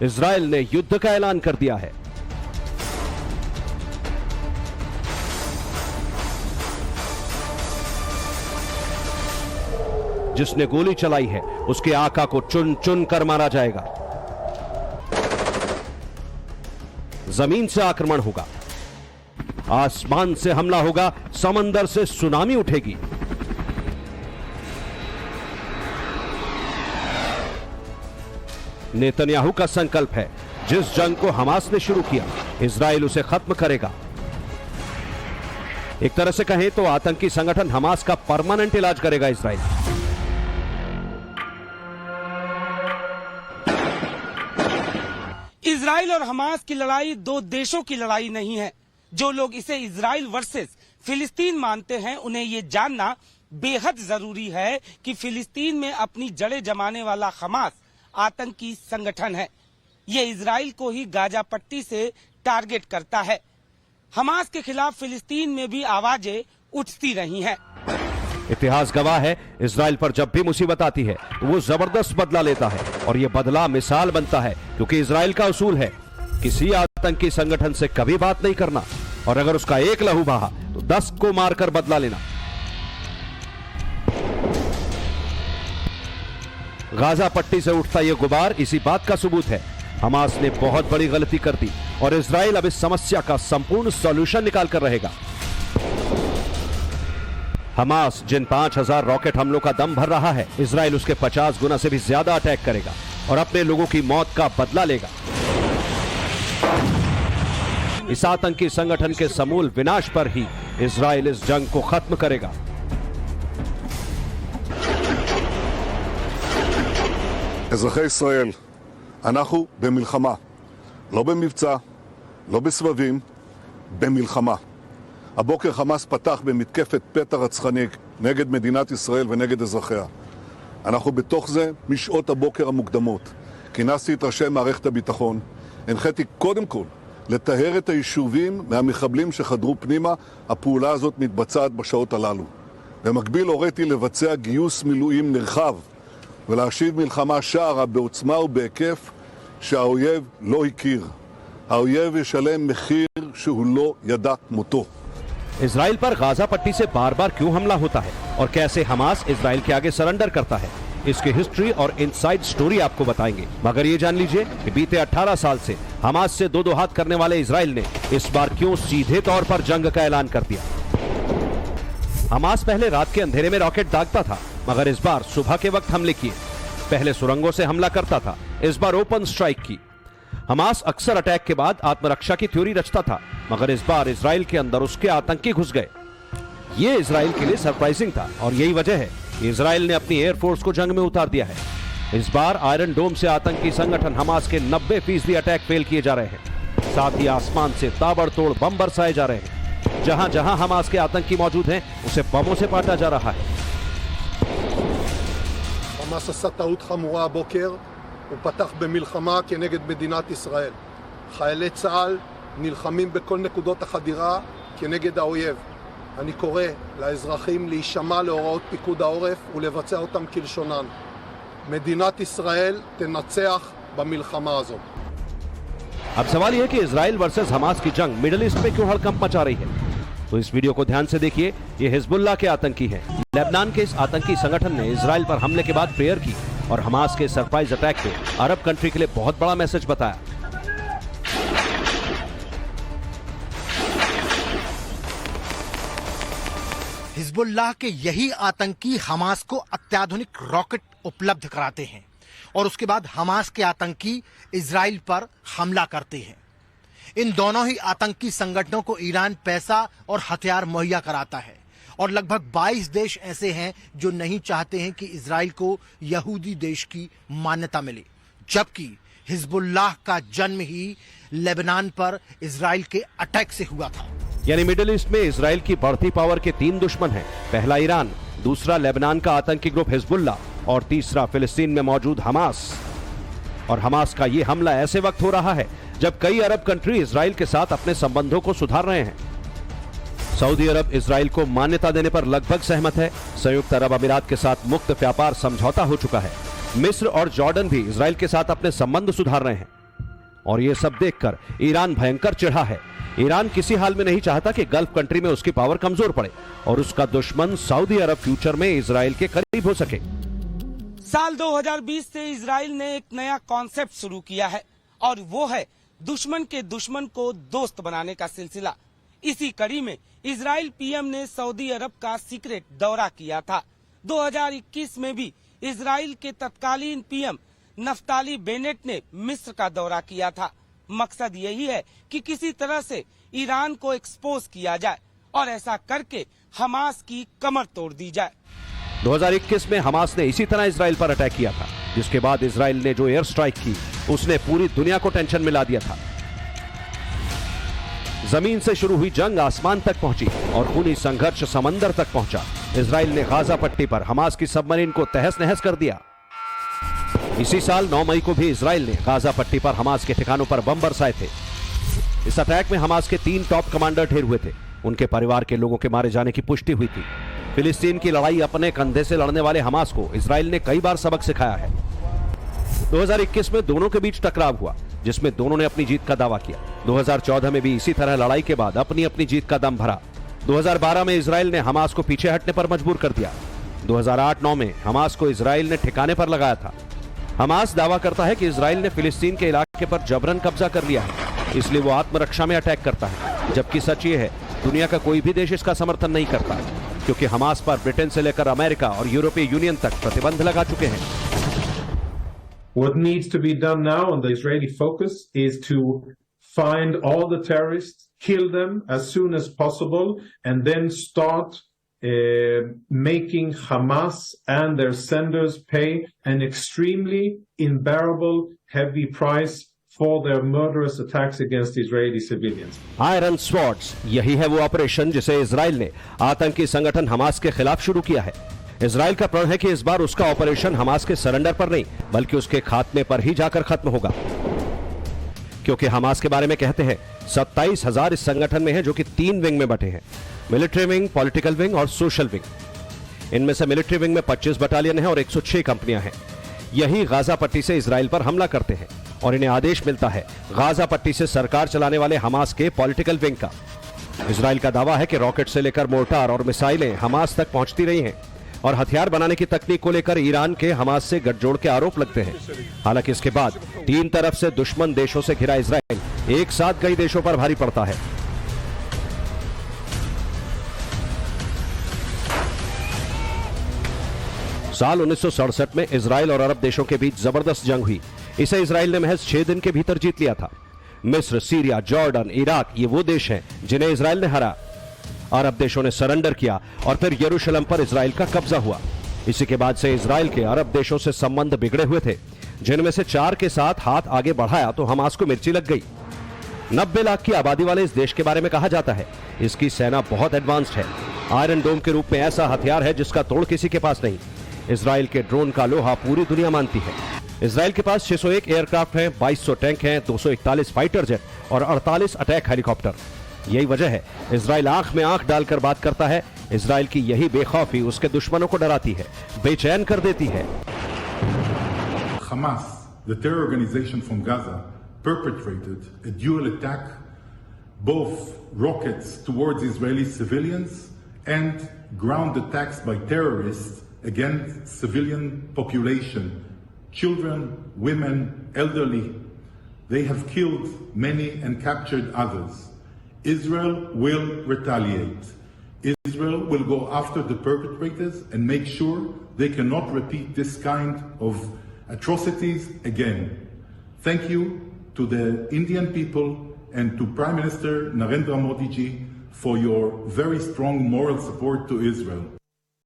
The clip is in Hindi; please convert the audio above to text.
इजराइल ने युद्ध का ऐलान कर दिया है। जिसने गोली चलाई है उसके आका को चुन चुन कर मारा जाएगा। जमीन से आक्रमण होगा, आसमान से हमला होगा, समंदर से सुनामी उठेगी। नेतन्याहू का संकल्प है, जिस जंग को हमास ने शुरू किया इजराइल उसे खत्म करेगा। एक तरह से कहें तो आतंकी संगठन हमास का परमानेंट इलाज करेगा इजराइल। इजराइल और हमास की लड़ाई दो देशों की लड़ाई नहीं है। जो लोग इसे इजराइल वर्सेस फिलिस्तीन मानते हैं उन्हें ये जानना बेहद जरूरी है कि फिलिस्तीन में अपनी जड़ें जमाने वाला हमास आतंकी संगठन है। ये इजराइल को ही गाजा पट्टी से टारगेट करता है। हमास के खिलाफ फिलिस्तीन में भी आवाजें उठती रही हैं। इतिहास गवाह है, इजराइल पर जब भी मुसीबत आती है तो वो जबरदस्त बदला लेता है और ये बदला मिसाल बनता है, क्योंकि इजराइल का उसूल है किसी आतंकी संगठन से कभी बात नहीं करना और अगर उसका एक लहू बहा तो 10 को मारकर बदला लेना। गाजा पट्टी से उठता यह गुबार इसी बात का सबूत है। हमास ने बहुत बड़ी गलती कर दी और इजराइल अब इस समस्या का संपूर्ण सॉल्यूशन निकाल कर रहेगा। हमास जिन 5000 रॉकेट हमलों का दम भर रहा है, इजराइल उसके 50 गुना से भी ज्यादा अटैक करेगा और अपने लोगों की मौत का बदला लेगा। इस आतंकी संगठन के समूल विनाश पर ही इजराइल इस जंग को खत्म करेगा। אזרחי ישראל, אנחנו במלחמה, לא במבצע, לא בסבבים, במלחמה. הבוקר חמאס פתח במתקפת פתע רצחנית נגד מדינת ישראל ונגד אזרחיה. אנחנו בתוך זה משעות הבוקר המוקדמות. כינסתי את ראשי מערכת הביטחון, הנחיתי קודם כל לטהר את היישובים מהמחבלים שחדרו פנימה. הפעולה הזאת מתבצעת בשעות הללו. במקביל הוריתי לבצע גיוס מילואים נרחב ולהשיב מלחמה שערה בעוצמה ובהיקף שהאויב לא הכיר. האויב ישלם מחיר שהוא לא ידע כמותו. इजराइल पर गाजा पट्टी से बार बार क्यों हमला होता है और कैसे हमास इजराइल के आगे सरेंडर करता है, इसकी हिस्ट्री और इनसाइड स्टोरी आपको बताएंगे। मगर ये जान लीजिए कि बीते 18 साल से हमास से दो हाथ करने वाले इजराइल ने इस बार क्यों सीधे तौर पर जंग का ऐलान कर दिया। हमास पहले रात के अंधेरे में रॉकेट दागता था, मगर इस बार सुबह के वक्त हमले किए। पहले सुरंगों से हमला करता था, इस बार ओपन स्ट्राइक की। हमास अक्सर अटैक के बाद आत्मरक्षा की थ्योरी रचता था, मगर इस बार इजराइल के अंदर उसके आतंकी घुस गए। ये इजराइल के लिए सरप्राइजिंग था और यही वजह है कि इजराइल ने अपनी एयरफोर्स को जंग में उतार दिया है। इस बार आयरन डोम से आतंकी संगठन हमास के 90% अटैक फेल किए जा रहे हैं। साथ ही आसमान से ताबड़तोड़ बम बरसाए जा रहे हैं। जहां जहां हमास के आतंकी मौजूद हैं उसे बमों से पाटा जा रहा है। חמאס עשה טעות חמורה הבוקר, הוא פתח במלחמה כנגד מדינת ישראל. חיילי צה"ל נלחמים בכל נקודות החדירה כנגד האויב. אני קורא לאזרחים להישמע להוראות פיקוד העורף ולבצע אותם כלשונן. מדינת ישראל תנצח במלחמה הזו. अब सवाल यह है कि इजराइल वर्सेस हमास की जंग मिडिल ईस्ट में क्यों हड़कंप मचा रही है। तो इस वीडियो को ध्यान से देखिए। ये हिजबुल्लाह के आतंकी हैं। लेबनान के इस आतंकी संगठन ने इजराइल पर हमले के बाद प्रेयर की और हमास के सरप्राइज अटैक को अरब कंट्री के लिए बहुत बड़ा मैसेज बताया। हिजबुल्लाह के यही आतंकी हमास को अत्याधुनिक रॉकेट उपलब्ध कराते हैं और उसके बाद हमास के आतंकी इजराइल पर हमला करते हैं। इन दोनों ही आतंकी संगठनों को ईरान पैसा और हथियार मुहैया कराता है और लगभग 22 देश ऐसे हैं जो नहीं चाहते हैं कि इजराइल को यहूदी देश की मान्यता मिले, जबकि हिजबुल्लाह का जन्म ही लेबनान पर इजराइल के अटैक से हुआ था। यानी मिडिल ईस्ट में इजराइल की बढ़ती पावर के 3 दुश्मन हैं। पहला ईरान, दूसरा लेबनान का आतंकी ग्रुप हिजबुल्लाह और तीसरा फिलिस्तीन में मौजूद हमास। और हमास का ये हमला ऐसे वक्त हो रहा है जब कई अरब कंट्री इजराइल के साथ अपने संबंधों को सुधार रहे हैं। सऊदी अरब इजराइल को मान्यता देने पर लगभग सहमत है। संयुक्त अरब अमीरात के साथ मुक्त व्यापार समझौता हो चुका है। मिस्र और जॉर्डन भी इजराइल के साथ अपने संबंध सुधार रहे हैं। और ये सब देखकर ईरान भयंकर चिढ़ा है। ईरान किसी हाल में नहीं चाहता कि गल्फ कंट्री में उसकी पावर कमजोर पड़े और उसका दुश्मन सऊदी अरब फ्यूचर में इजराइल के करीब हो सके। साल 2020 से इजराइल ने एक नया कॉन्सेप्ट शुरू किया है और वो है दुश्मन के दुश्मन को दोस्त बनाने का सिलसिला। इसी कड़ी में इजराइल पीएम ने सऊदी अरब का सीक्रेट दौरा किया था। 2021 में भी इजराइल के तत्कालीन पीएम नफ्ताली बेनेट ने मिस्र का दौरा किया था। मकसद यही है कि किसी तरह से ईरान को एक्सपोज किया जाए और ऐसा करके हमास की कमर तोड़ दी जाए। 2021 में हमास ने इसी तरह इजराइल पर अटैक किया था, जिसके बाद इजराइल ने जो एयर स्ट्राइक की उसने पूरी दुनिया को टेंशन में ला दिया था। जमीन से शुरू हुई जंग आसमान तक पहुंची और खूनी संघर्ष समंदर तक पहुंचा। इजराइल ने गाजा पट्टी पर हमास की सबमरीन को तहस नहस कर दिया। इसी साल 9 मई को भी इजराइल ने गाजा पट्टी पर हमास के ठिकानों पर बम बरसाए थे। इस अटैक में हमास के 3 टॉप कमांडर ढेर हुए थे। उनके परिवार के लोगों के मारे जाने की पुष्टि हुई थी। फिलिस्तीन की लड़ाई अपने कंधे से लड़ने वाले हमास को इजराइल ने कई बार सबक सिखाया है। 2021 में दोनों के बीच टकराव हुआ, जिसमें दोनों ने अपनी जीत का दावा किया। 2014 में भी इसी तरह लड़ाई के बाद अपनी अपनी जीत का दम भरा। 2012 में इजराइल ने हमास को पीछे हटने पर मजबूर कर दिया। 2008-9 में हमास को इजराइल ने ठिकाने पर लगाया था। हमास दावा करता है कि इजराइल ने फिलिस्तीन के इलाके पर जबरन कब्जा कर लिया है, इसलिए वो आत्मरक्षा में अटैक करता है। जबकि सच ये है, दुनिया का कोई भी देश इसका समर्थन नहीं करता, क्योंकि हमास पर ब्रिटेन से लेकर अमेरिका और यूरोपीय यूनियन तक प्रतिबंध लगा चुके हैं। What needs to be done now, and the Israeli focus, is to find all the terrorists, kill them as soon as possible, and then start making Hamas and their senders pay an extremely unbearable heavy price for their murderous attacks against Israeli civilians. Iron swords, यही है वो ऑपरेशन जिसे इजराइल ने आतंकी संगठन हमास के खिलाफ शुरू किया है। इजराइल का प्रण है कि इस बार उसका ऑपरेशन हमास के सरेंडर पर नहीं, बल्कि उसके खात्मे पर ही जाकर खत्म होगा। क्योंकि हमास के बारे में कहते हैं 27,000 इस संगठन में है, जो कि 3 विंग में बटे हैं: मिलिट्री विंग, पॉलिटिकल विंग और सोशल विंग। इनमें से मिलिट्री विंग में 25 बटालियन है और 106 कंपनियां हैं। यही गाजा पट्टी से इजराइल पर हमला करते हैं और इन्हें आदेश मिलता है गाजा पट्टी से सरकार चलाने वाले हमास के पॉलिटिकल विंग का। इजराइल का दावा है कि रॉकेट से लेकर मोर्टार और मिसाइलें हमास तक पहुंचती रही हैं और हथियार बनाने की तकनीक को लेकर ईरान के हमास से गठजोड़ के आरोप लगते हैं। हालांकि इसके बाद 3 तरफ से दुश्मन देशों से घिरा इजराइल एक साथ कई देशों पर भारी पड़ता है। साल 1967 में इजराइल और अरब देशों के बीच जबरदस्त जंग हुई। इसे इजराइल ने महज 6 दिन के भीतर जीत लिया था। मिस्र, सीरिया, जॉर्डन, इराक ये वो देश हैं जिन्हें इजराइल ने हरा। अरब देशों ने सरेंडर किया और फिर यरूशलेम पर इजराइल का कब्जा हुआ। इसी के बाद से इजराइल के अरब देशों से संबंध बिगड़े हुए थे, जिनमें से 4 के साथ हाथ आगे बढ़ाया तो हमास को मिर्ची लग गई। 90 लाख की आबादी वाले इस देश के बारे में कहा जाता है इसकी सेना बहुत एडवांस्ड है। आयरन डोम के रूप में ऐसा हथियार है जिसका तोड़ किसी के पास नहीं। इजराइल के ड्रोन का लोहा पूरी दुनिया मानती है। इजराइल के पास 601 एयरक्राफ्ट हैं, 2200 टैंक हैं, 241 फाइटर जेट और 48 अटैक हेलीकॉप्टर। यही वजह है इजराइल आंख में आंख डालकर बात करता है। इजराइल की यही बेखौफी उसके दुश्मनों को डराती है, बेचैन कर देती है। Hamas, the terror organization from Gaza, perpetrated a dual attack, both rockets towards Israeli civilians and ground attacks by terrorists against civilian population, children, women, elderly. They have killed many and captured others. Israel will retaliate. Israel will go after the perpetrators and make sure they cannot repeat this kind of atrocities again. Thank you to the Indian people and to Prime Minister Narendra Modi ji for your very strong moral support to Israel.